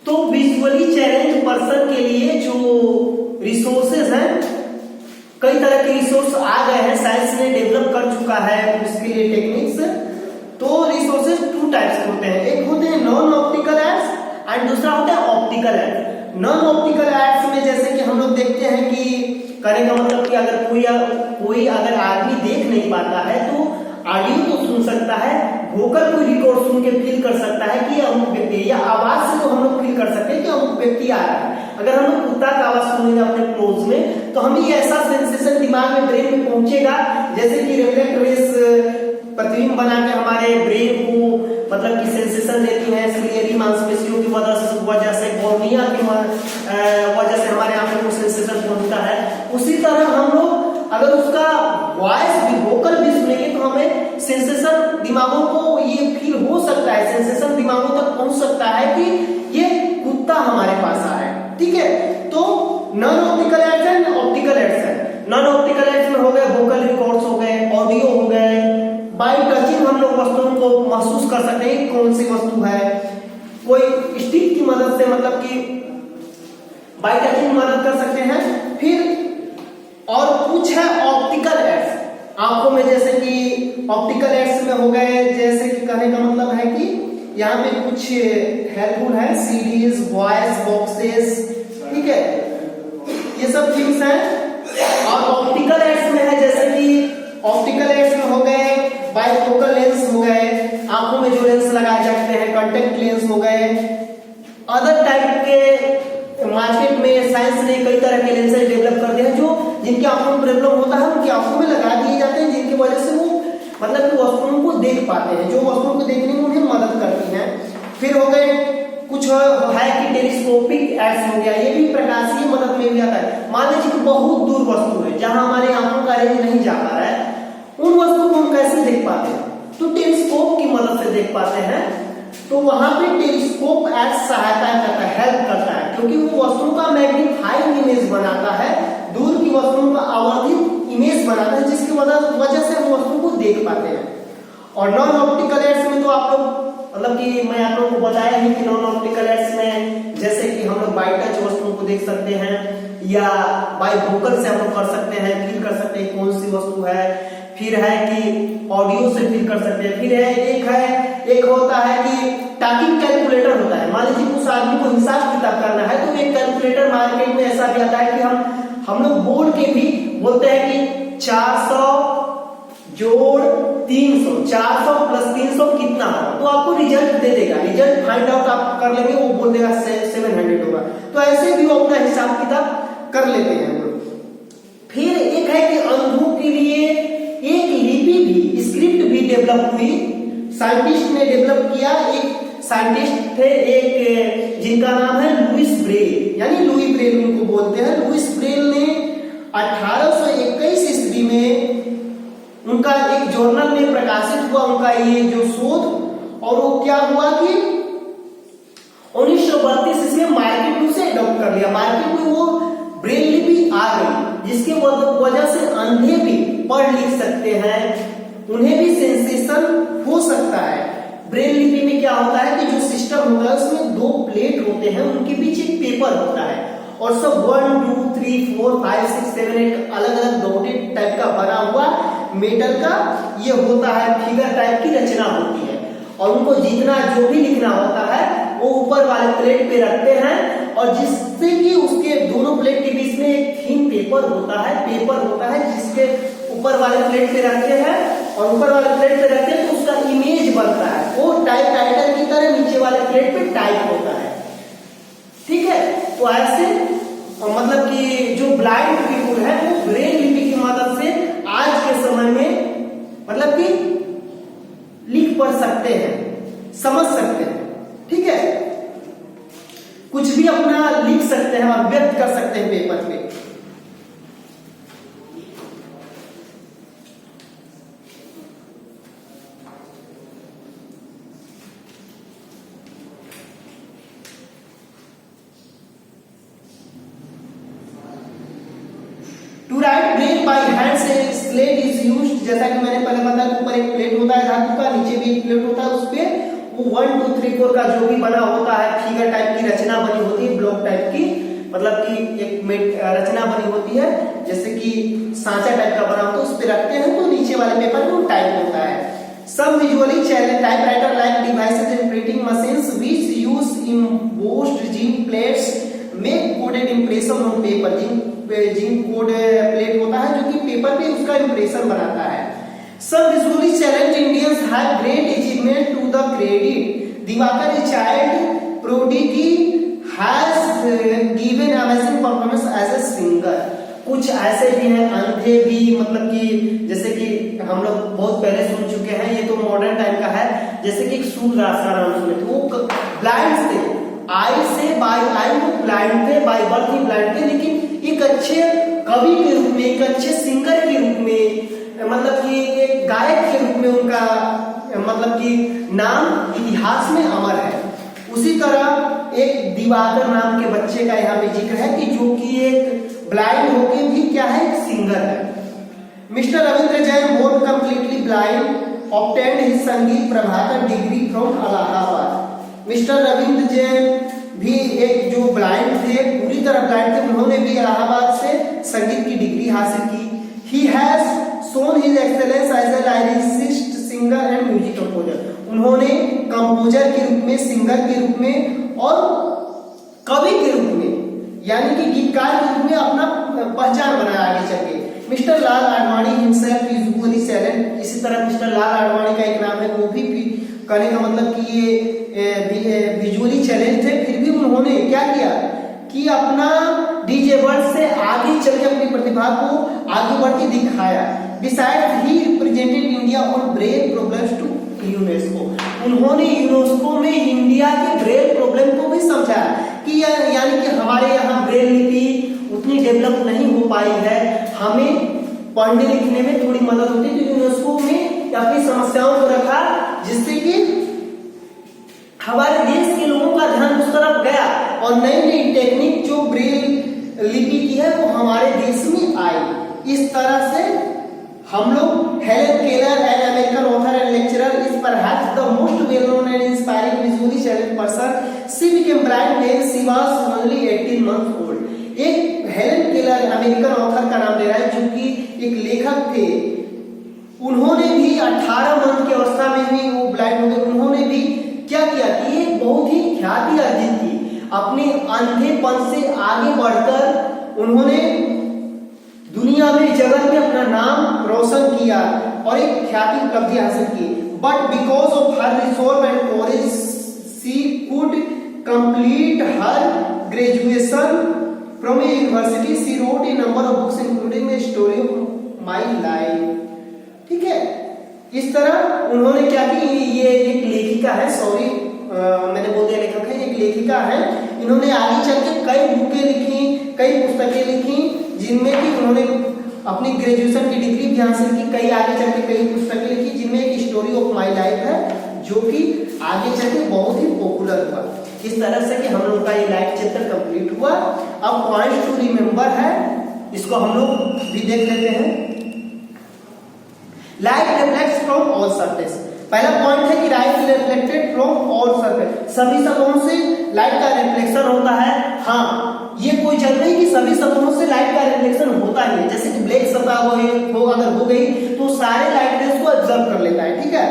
तो visually challenge person के लिए जो रिसोर्सेज हैं, कई तरह के रिसोर्स आ गए हैं, साइंस ने डेवलप कर चुका है उसके लिए टेक्निक्स। तो रिसोर्सेज टू टाइप्स के होते हैं, एक होते हैं नॉन ऑप्टिकल एड्स एंड दूसरा होता है optical aids. Non optical aids में जैसे कि हम लोग देखते हैं कि कहने का मतलब कि अगर कोई अगर आदमी देख नहीं पाता है तो ऑडियो तो सुन सकता है, वोकल कोई रिकॉर्ड सुन के फील कर सकता है कि अमुक व्यक्ति, या आवाज से तो हम लोग फील कर सकते हैं कि अमुक व्यक्ति आ रहा है। अगर हम लोग कुत्ता का आवाज सुनेंगे अपने क्लोज में तो हमें ये ऐसा सेंसेशन दिमाग में, ब्रेन में पहुंचेगा जैसे कि रिफ्लेक्ट रेस प्रतिबिंब बना के हमारे ब्रेन को मतलब कि सेंसेशन देती है, इसलिए मांसपेशियों की वजह से कॉर्निया की वजह से हमारे आंखों को सेंसेशन पहुंचता है। उसी तरह हम लोग अगर उसका वॉइस भी, वोकल भी सुनेंगे तो हमें सेंसेशन दिमागों को ये फील हो सकता है, सेंसेशन दिमागों तक पहुंच सकता है कि ये कुत्ता हमारे पास आ रहा है। ठीक है, तो non optical aids and optical aids है। नॉन ऑप्टिकल एड्स में हो गए वोकल रिकॉर्ड्स, हो गए ऑडियो, हो गए बाय टचिंग हम लोग वस्तुओं को महसूस कर सकते हैं कौन सी वस्तु है, कोई स्टिक की मदद से मतलब कि बाय टचिंग मदद कर सकते हैं। फिर और कुछ है ऑप्टिकल एड्स, आंखों में, जैसे कि ऑप्टिकल एड्स में हो गए, जैसे कि कहने का मतलब है कि यहाँ पे कुछ हेल्पफुल है, सीडीज, वॉइस बॉक्सेस, ठीक है, ये सब थिंग्स हैं। और ऑप्टिकल एड्स में है जैसे कि ऑप्टिकल एड्स में हो गए बाइफोकल लेंस, हो गए आंखों में जो लेंस लगाए जाते हैं, कॉन्टेक्ट लेंस हो गए, अदर टाइप के मार्केट में साइंस ने कई तरह के लेंसेज डेवलप कर दिए हैं जो जिनकी आंखों में प्रॉब्लम होता है उनकी आंखों में लगा दिए जाते हैं, जिनकी वजह से वो मतलब कि वस्तुओं को देख पाते हैं, जो वस्तुओं को देखने में उन्हें मदद करती हैं। फिर हो गए कुछ है कि टेलीस्कोपिक एड्स हो गया, ये भी प्रकाशीय मदद में भी आता है। मान लीजिए कि बहुत दूर वस्तु है जहां हमारे आंखों का रेंज नहीं जा पा रहा है, उन वस्तु को हम कैसे देख पाते हैं, तो टेलीस्कोप की मदद से देख पाते हैं। तो वहां पे टेलीस्कोप एड्स सहायता करता है, हेल्प करता है, क्योंकि वो वस्तुओं का मैग्नीफाइंग इमेज बनाता है, दूर की वस्तुओं का आवर्धित इमेज बनाता है, जिसकी वजह से हम वस्तुओं को देख पाते हैं। और नॉन ऑप्टिकल एड्स में तो आप लोग मतलब कि मैं आप लोगों को बताया ही कि नॉन ऑप्टिकल एड्स में जैसे कि हम लोग बाय टच वस्तुओं को देख सकते हैं या बाय वोकल से हम लोग कर सकते हैं, फील कर सकते हैं कौन सी वस्तु है। फिर है कि ऑडियो से फील कर सकते हैं। फिर है एक होता है कि टॉकिंग कैलकुलेटर होता है। मान लीजिए उस आदमी को हिसाब किताब करना है तो एक कैलकुलेटर मार्केट में ऐसा भी आता है कि हम लोग बोर्ड के भी बोलते हैं कि 400 जोड़ 300, 400 प्लस 300 कितना होगा, तो आपको रिजल्ट दे देगा, रिजल्ट फाइंड आउट आप कर लेंगे, वो बोल देगा 700 होगा। तो ऐसे भी वो अपना हिसाब किताब कर लेते हैं। फिर एक है कि अंधों के लिए एक लिपि भी, स्क्रिप्ट भी डेवलप हुई, साइंटिस्ट ने डेवलप किया। एक साइंटिस्ट थे एक जिनका नाम है लुइस ब्रेल, यानी लुई ब्रेल उनको बोलते हैं। लुइस ब्रेल ने 1821 ईस्वी में उनका एक जर्नल में प्रकाशित हुआ उनका ये जो शोध, और वो क्या हुआ कि 1932 इसमें मार्केट में उसे अडॉप्ट कर लिया। मार्केट में वो ब्रेल लिपि आ गई, जिसके वजह से अंधे भी पढ़ लिख सकते हैं, उन्हें भी सेंसेशन हो सकता है। ब्रेल लिपि में क्या होता है कि जो सिस्टम होता है उसमें 2 प्लेट होते हैं, उनके बीच एक पेपर होता है और सब 1 2 3 4 5 6 7 8 अलग अलग डॉटेड टाइप का बना हुआ मेटल का ये होता है, फिगर टाइप की रचना होती है, और उनको जितना जो भी लिखना होता है वो ऊपर वाले प्लेट पे रखते हैं, और जिससे कि उसके दोनों प्लेट के बीच में एक थीन पेपर होता है जिसके ऊपर वाले प्लेट पे रखते हैं, और ऊपर वाले प्लेट पे रखते हैं तो उसका इमेज बनता है, वो टाइप राइटर की तरह नीचे वाले प्लेट पे टाइप होता है। ठीक है, तो ऐसे मतलब कि जो ब्लाइंड पीपुल है वो ब्रेल लिपि की मदद से आज के समय में मतलब कि लिख पढ़ सकते हैं, समझ सकते हैं। ठीक है, कुछ भी अपना लिख सकते हैं और व्यक्त कर सकते हैं पेपर पे। To write Braille by hand से स्लेट इज यूज्ड, जैसा कि मैंने पहले बताया ऊपर एक प्लेट होता है धातु का, नीचे भी एक प्लेट होता है, उस पे वो 1 2 3 4 का जो भी बना होता है, फिगर टाइप की रचना बनी होती है, ब्लॉक टाइप की, मतलब कि एक रचना बनी होती है, जैसे कि सांचा टाइप का बना होता है, उस पे रखते हैं तो नीचे वाले पेपर में वो टाइप होता है। Some visually challenged typewriter like devices and printing machines which use embossed zinc plates make coded impression on paper। zinc code plate होता है जो कि पेपर पे उसका इंप्रेशन बनाता है। Some visually challenged Indians have great achievement to the credit। Diwakar a child prodigy has given amazing performance as a singer। कुछ ऐसे भी हैं अंधे भी, मतलब कि जैसे कि हम लोग बहुत पहले सुन चुके हैं, ये तो मॉडर्न टाइम का है, जैसे कि एक सूरदास का नाम सुने थे, वो ब्लाइंड थे, आई से बाय आई वो ब्लाइंड थे, बाय बर्थ ही ब्लाइंड थे, लेकिन एक अच्छे कवि के रूप में, एक अच्छे सिंगर के रूप में, मतलब कि एक गायक के रूप में उनका मतलब कि नाम इतिहास में अमर है। उसी तरह एक दिवाकर नाम के बच्चे का यहाँ पे जिक्र है कि जो कि एक ब्लाइंड होके भी क्या है, सिंगर है। Mister Ravindra Jain born completely blind obtained his Sangeet Prabhakar degree from Allahabad. Mister Ravindra Jain भी एक जो ब्लाइंड थे, पूरी तरह ब्लाइंड थे, उन्होंने भी इलाहाबाद से संगीत की डिग्री हासिल की। He has shown his excellence as a lyricist singer and music composer. उन्होंने कंपोजर के रूप में, सिंगर के रूप में और कवि के रूप में, यानी कि गीतकार के रूप में अपना पहचान बनाया आगे चल के। Mister Lal Advani himself is visually challenged. इसी तरह मिस्टर लाल आडवाणी का एक नाम है, वो भी कहने का मतलब कि ये विजुअली चैलेंज थे, फिर भी उन्होंने क्या किया कि अपना डीजे वर्ल्ड से आगे चल के अपनी प्रतिभा को आगे बढ़ के दिखाया। Besides he represented India on Braille problems to UNESCO. उन्होंने यूनेस्को में इंडिया के ब्रेल प्रॉब्लम को भी समझा कि यानी कि हमारे यहाँ ब्रेल लिपि उतनी डेवलप नहीं हो पाई है, हमें पढ़ने लिखने में थोड़ी मदद होती है, तो यूनेस्को में अपनी समस्याओं को रखा, जिससे कि हमारे देश के लोगों का ध्यान उस तरफ गया और नई नई टेक्निक जो ब्रेल लिपि की है वो हमारे देश में आई। इस तरह से हम लोग Helen Keller an American author and lecturer is perhaps the most well known and inspiring visually challenged person. She became blind when she was only 18 months old. एक हेलेन केलर अमेरिकन ऑथर का नाम ले रहा है जो कि एक लेखक थे, उन्होंने भी 18 मंथ की अवस्था में ही वो ब्लाइंड हो गए। उन्होंने भी क्या किया कि एक बहुत ही ख्याति अर्जित की, अपने अंधेपन से आगे बढ़कर उन्होंने दुनिया में, जगत में अपना नाम रोशन किया और एक ख्याति उपलब्धि हासिल की। But because of her resolve and courage she could complete her graduation from a university. She wrote a number of books including a story of my life. ठीक है, इस तरह उन्होंने क्या की, ये एक लेखिका है, सॉरी मैंने बोल दिया लेखक है, एक लेखिका है। इन्होंने आगे चल के कई बुकें लिखी, कई पुस्तकें लिखी, जिनमें कि उन्होंने अपनी ग्रेजुएशन की डिग्री भी हासिल की, कई आगे चल के कई पुस्तकें लिखी, जिनमें एक स्टोरी ऑफ माई लाइफ है जो कि आगे चल के बहुत ही पॉपुलर हुआ। इस तरह से कि हम लोग का ये लाइफ चैप्टर कंप्लीट हुआ। अब पॉइंट्स टू रिमेंबर है, इसको हम लोग भी देख लेते हैं। Light reflects from all surface. पहला पॉइंट है कि light reflected from all surface. सभी सतहों से लाइट का रिफ्लेक्शन होता है। हाँ, ये कोई जरूरी नहीं कि सभी सतहों से लाइट का रिफ्लेक्शन होता ही है। जैसे कि ब्लैक सतह हो अगर हो गई तो सारे लाइट रेज को ऑब्जर्व कर लेता है। ठीक है,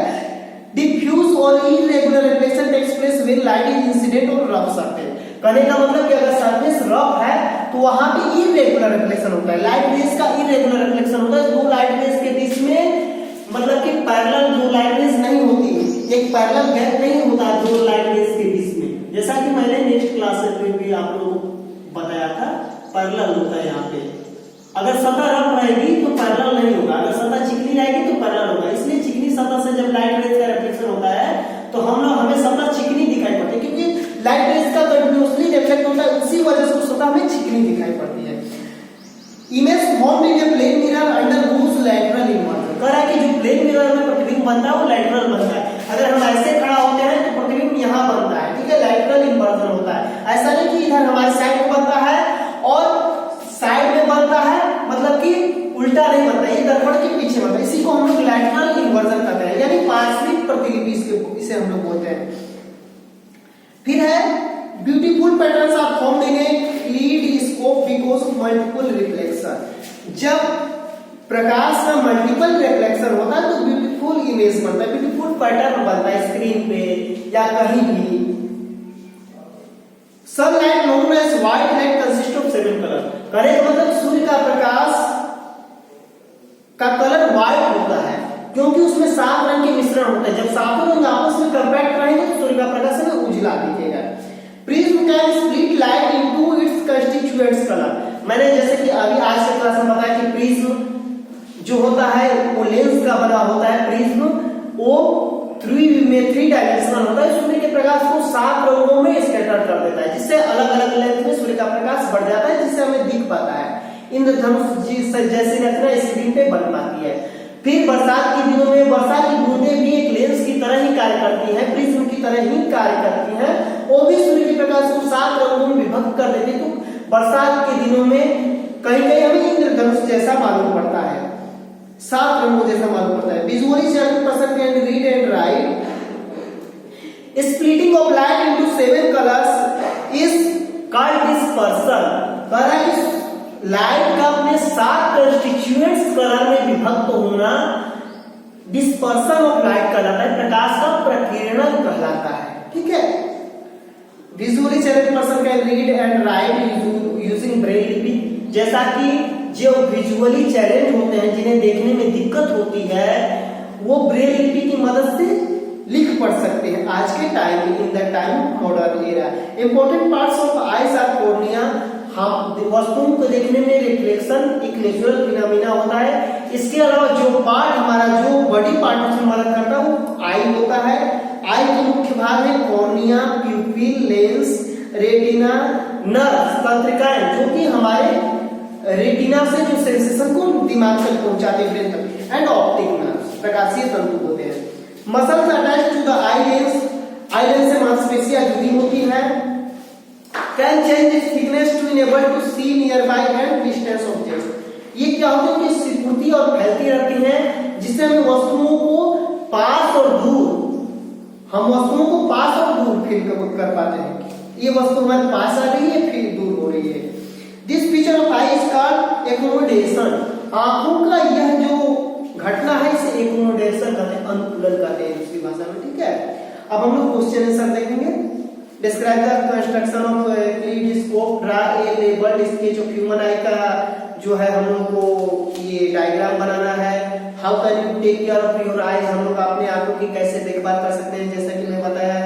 डिफ्यूज और irregular reflection takes place when light is incident on rough surface. कहने का मतलब कि अगर सरफेस रफ है तो वहां पे इरेगुलर रिफ्लेक्शन होता है, लाइट रेज का इरेगुलर रिफ्लेक्शन होता है। दो लाइट रेज के बीच में मतलब कि पैरेलल दो लाइट रेज नहीं होती, एक पैरेलल गैप नहीं होता दो लाइट रेज के बीच में, जैसा कि मैंने नेक्स्ट क्लास में भी आप लोगों को बताया था। पैरेलल होता है यहाँ पे, अगर सतह रफ रहेगी तो पैरेलल नहीं होगा, अगर सतह चिकनी रहेगी तो पैरेलल होगा। इसलिए चिकनी सतह से जब लाइट रेज का रिफ्लेक्शन होता है तो हमें सतह चिकनी दिखाई पड़ती है, क्योंकि लाइट रेज का कंटिन्यूअसली रिफ्लेक्ट होता है, उसी वजह से सतह में चिकनी दिखाई पड़ती है। Image formed in a plane mirror undergoes lateral inversion. कह रहा है कि जो प्लेन मिरर में प्रतिबिंब बनता है वो लैटरल बनता है। अगर हम ऐसे खड़ा होते हैं तो प्रतिबिंब यहाँ बनता है। ठीक है, लैटरल इन्वर्जन होता है। ऐसा नहीं कि इधर हमारे साइड में बनता है और साइड में बनता है, मतलब कि उल्टा नहीं बनता, ये दर्पण के पीछे बनता है। इसी को हम लोग लैटरल इन्वर्जन कहते हैं, यानी पार्श्विक प्रतिलिपि इसे हम लोग बोलते हैं। Beautiful patterns are formed in a telescope because of multiple reflection. जब प्रकाश में मल्टीपल रिफ्लेक्शन होता है तो ब्यूटीफुल इमेज बनता है, ब्यूटीफुल पैटर्न बनता है स्क्रीन पे या कहीं भी। Sunlight known as white light consist of 7 colour. Correct, मतलब सूर्य का प्रकाश का कलर व्हाइट होता है क्योंकि उसमें 7 रंग के मिश्रण होते हैं। जब सातों रंग आपस में कंपैक्ट करेंगे तो सूर्य का प्रकाश हमें उजला दिखेगा। Prism can split light into its constituents colour. मैंने जैसे कि अभी आज के क्लास में बताया कि प्रिज्म जो होता है वो लेंस का बना होता है। प्रिज्म वो 3 डायमेंशनल होता है। सूर्य के प्रकाश को 7 रंगों में स्कैटर कर देता है जिससे अलग अलग लेंथ में सूर्य का प्रकाश बढ़ जाता है जिससे हमें दिख पाता है। इंद्रधनुष जैसी रचना स्क्रीन पे बन पाती है। फिर बरसात के दिनों में वर्षा की बूंदें भी एक लेंस की तरह ही कार्य करती हैं, प्रिज्म की तरह ही कार्य करती हैं। वो भी सूर्य के प्रकाश को 7 रंगों में विभक्त कर देती है। तो बरसात के दिनों में कहीं कहीं हमें इंद्रधनुष जैसा मालूम पड़ता है, 7 रंगों जैसा मालूम पड़ता है। Visually challenge person can read and right splitting of light into 7 colours is called dispersion. Light का अपने 7 कंस्टिट्यूएंट्स कलर में विभक्त होना डिस्पर्सन ऑफ लाइट कहलाता है, प्रकाश का प्रकीर्णन कहलाता है। ठीक है, visually challenge person can read and right using Braille लिपि। जैसा कि जो विजुअली चैलेंज होते हैं जिन्हें देखने में दिक्कत होती है वो ब्रेल लिपि की मदद से लिख पढ़ सकते हैं आज के टाइम में, in the time modern era. Important parts of eyes are cornea. हम वस्तुओं को देखने में रिफ्लेक्शन एक नेचुरल फिनोमेना होता है। इसके अलावा जो पार्ट हमारा जो बॉडी पार्ट उसमें मदद करता है वो आई होता है। आई के मुख्य भाग है cornea, pupil, lens, retina, nerve, तंत्रिकाएं जो कि हमारे रेटिना से जो सेंसेशन को दिमाग तक पहुंचाते हैं ब्रेन तक, एंड ऑप्टिक नर्व प्रकाशीय तंतु होते हैं। Muscles attach to the eye lens. Eye lens से मांसपेशियां जुड़ी होती है। Can change its thickness to enable to see near by and distance objects. ये क्या होता है कि सिकुड़ती और फैलती रहती हैं जिससे हम वस्तुओं को पास और दूर, हम वस्तुओं को पास और दूर फील कर पाते हैं। ये वस्तु हमारे पास आ रही है फिर दूर हो रही है। This feature of eye is called accommodation. आंखों का यह जो घटना है इसे एक्कोमोडेशन कहते हैं, अनुकूलन कहते हैं दूसरी भाषा में। ठीक है, अब हम लोग क्वेश्चन आंसर देखेंगे। Describe the construction of telescope, draw a labelled sketch of human आई का जो है हम लोग को ये डायग्राम बनाना है। How can you take care of your eyes, हम लोग अपने आंखों की कैसे देखभाल कर सकते हैं। जैसा कि मैं बताया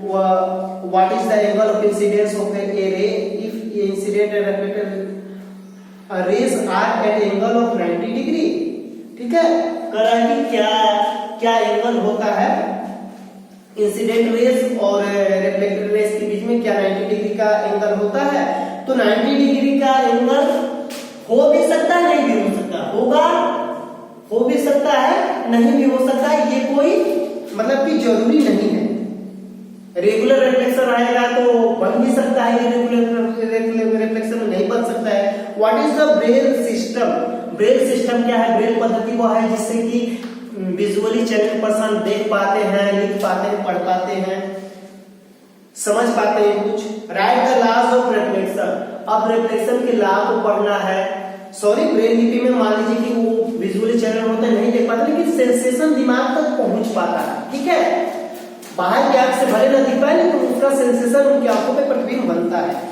what is the angle of incidence of a ray if incident and reflected rays are at angle of 90 degree. ठीक है, कह रहा है कि क्या एंगल होता है इंसिडेंट रेस और रिफ्लेक्टेड रेस के बीच में, क्या 90 डिग्री का एंगल होता है। तो 90 डिग्री का एंगल हो भी सकता है, नहीं भी हो सकता, होगा, हो भी सकता है, नहीं भी हो सकता है। ये कोई मतलब कि जरूरी नहीं है। रेगुलर रिफ्लेक्शन आएगा तो बन भी सकता है, इरेगुलर रिफ्लेक्शन नहीं बन सकता है। What is the Braille system. Braille system क्या है, ब्रेल पद्धति वो है जिससे कि विजुअली चैलेंज पर्सन देख पाते हैं, लिख पाते हैं, पढ़ पाते हैं, समझ पाते हैं कुछ। Write the laws of reflection. अब रिफ्लेक्शन के लॉ को पढ़ना है। सॉरी, ब्रेल लिपि में मान लीजिए कि वो विजुअली चैलेंज होते हैं, नहीं देख पाते, लेकिन सेंसेशन दिमाग तक पहुंच पाता है। ठीक है, बाहर की आंख से भले न दिख पाए लेकिन उसका सेंसेशन उनकी आंखों पे प्रतिबिंब बनता है।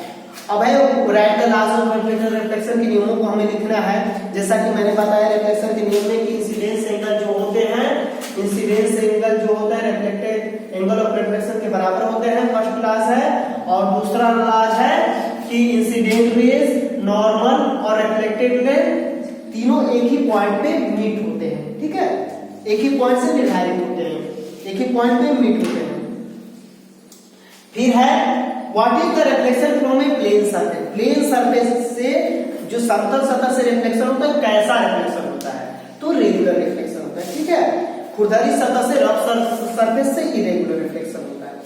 अब है write the laws of reflection के नियमों को हमें लिखना है। जैसा कि मैंने बताया रिफ्लेक्शन के नियम में कि इंसिडेंस एंगल जो होते हैं, इंसिडेंस एंगल जो होता है रिफ्लेक्टेड एंगल ऑफ रिफ्लेक्शन के बराबर होते हैं, फर्स्ट लॉज है। और दूसरा लॉज है कि इंसिडेंट रेज, नॉर्मल और रिफ्लेक्टेड रेज तीनों एक ही पॉइंट पे मीट होते हैं। ठीक है, एक ही पॉइंट से निर्धारित होते हैं, एक ही पॉइंट पे मीट होते हैं। फिर है what is the reflection from a plane surface. Plane surface से जो समतल सतह से रिफ्लेक्शन होता है कैसा रिफ्लेक्शन होता है, तो रेगुलर रिफ्लेक्शन होता है। ठीक है, खुरदरी सतह से रफ सरफेस से इरेगुलर रिफ्लेक्शन होता है।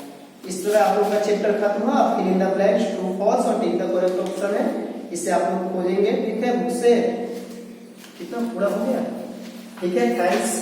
इस तरह आप लोग का चैप्टर खत्म हुआ। Fill in the blanks, true false और टिक द करेक्ट ऑप्शन है, इसे आप लोग खोजेंगे। ठीक है, बुक से कितना पूरा हो गया। ठीक है, थैंक्स।